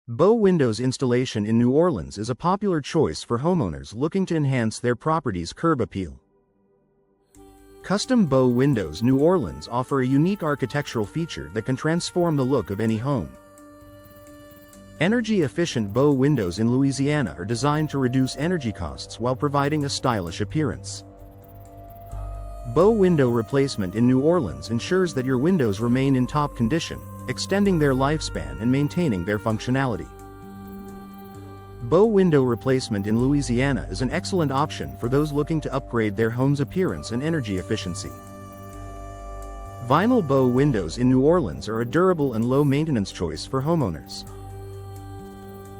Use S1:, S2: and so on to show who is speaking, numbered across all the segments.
S1: Bow windows installation in New Orleans is a popular choice for homeowners looking to enhance their property's curb appeal. Custom bow windows New Orleans offer a unique architectural feature that can transform the look of any home. Energy-efficient bow windows in Louisiana are designed to reduce energy costs while providing a stylish appearance. Bow window replacement in New Orleans ensures that your windows remain in top condition, extending their lifespan and maintaining their functionality. Bow window replacement in Louisiana is an excellent option for those looking to upgrade their home's appearance and energy efficiency. Vinyl bow windows in New Orleans are a durable and low-maintenance choice for homeowners.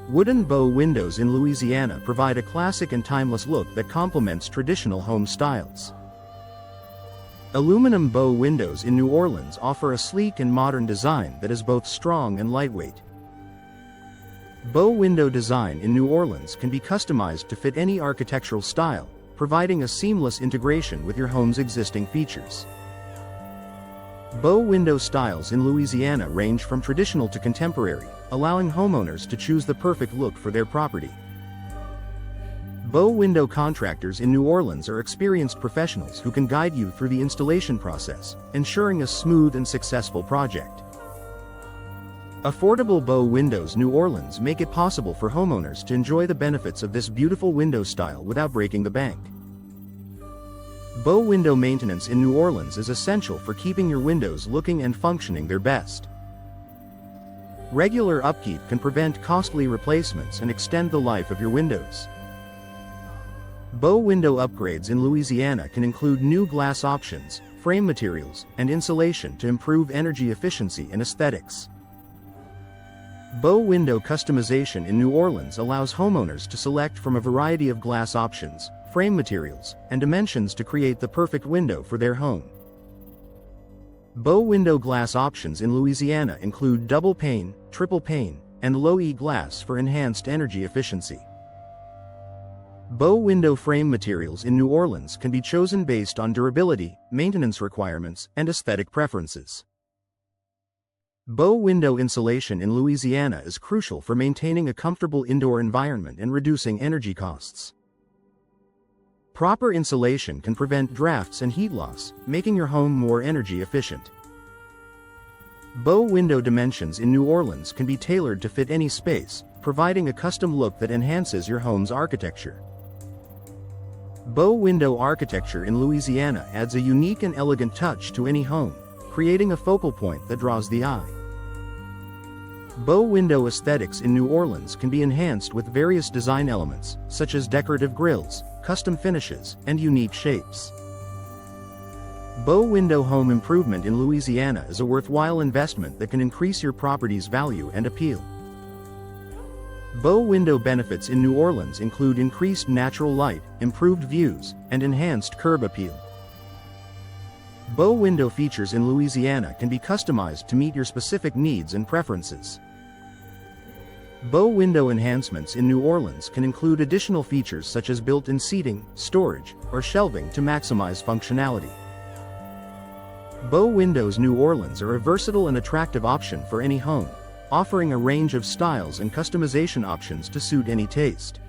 S1: Wooden bow windows in Louisiana provide a classic and timeless look that complements traditional home styles. Aluminum bow windows in New Orleans offer a sleek and modern design that is both strong and lightweight. Bow window design in New Orleans can be customized to fit any architectural style, providing a seamless integration with your home's existing features. Bow window styles in Louisiana range from traditional to contemporary, allowing homeowners to choose the perfect look for their property. Bow window contractors in New Orleans are experienced professionals who can guide you through the installation process, ensuring a smooth and successful project. Affordable bow windows New Orleans make it possible for homeowners to enjoy the benefits of this beautiful window style without breaking the bank. Bow window maintenance in New Orleans is essential for keeping your windows looking and functioning their best. Regular upkeep can prevent costly replacements and extend the life of your windows. Bow window upgrades in Louisiana can include new glass options, frame materials, and insulation to improve energy efficiency and aesthetics. Bow window customization in New Orleans allows homeowners to select from a variety of glass options, frame materials, and dimensions to create the perfect window for their home. Bow window glass options in Louisiana include double-pane, triple-pane, and low-E glass for enhanced energy efficiency. Bow window frame materials in New Orleans can be chosen based on durability, maintenance requirements, and aesthetic preferences. Bow window insulation in Louisiana is crucial for maintaining a comfortable indoor environment and reducing energy costs. Proper insulation can prevent drafts and heat loss, making your home more energy efficient. Bow window dimensions in New Orleans can be tailored to fit any space, providing a custom look that enhances your home's architecture. Bow window architecture in Louisiana adds a unique and elegant touch to any home, creating a focal point that draws the eye. Bow window aesthetics in New Orleans can be enhanced with various design elements, such as decorative grills, custom finishes, and unique shapes. Bow window home improvement in Louisiana is a worthwhile investment that can increase your property's value and appeal. Bow window benefits in New Orleans include increased natural light, improved views, and enhanced curb appeal. Bow window features in Louisiana can be customized to meet your specific needs and preferences. Bow window enhancements in New Orleans can include additional features such as built-in seating, storage, or shelving to maximize functionality. Bow windows New Orleans are a versatile and attractive option for any home, offering a range of styles and customization options to suit any taste.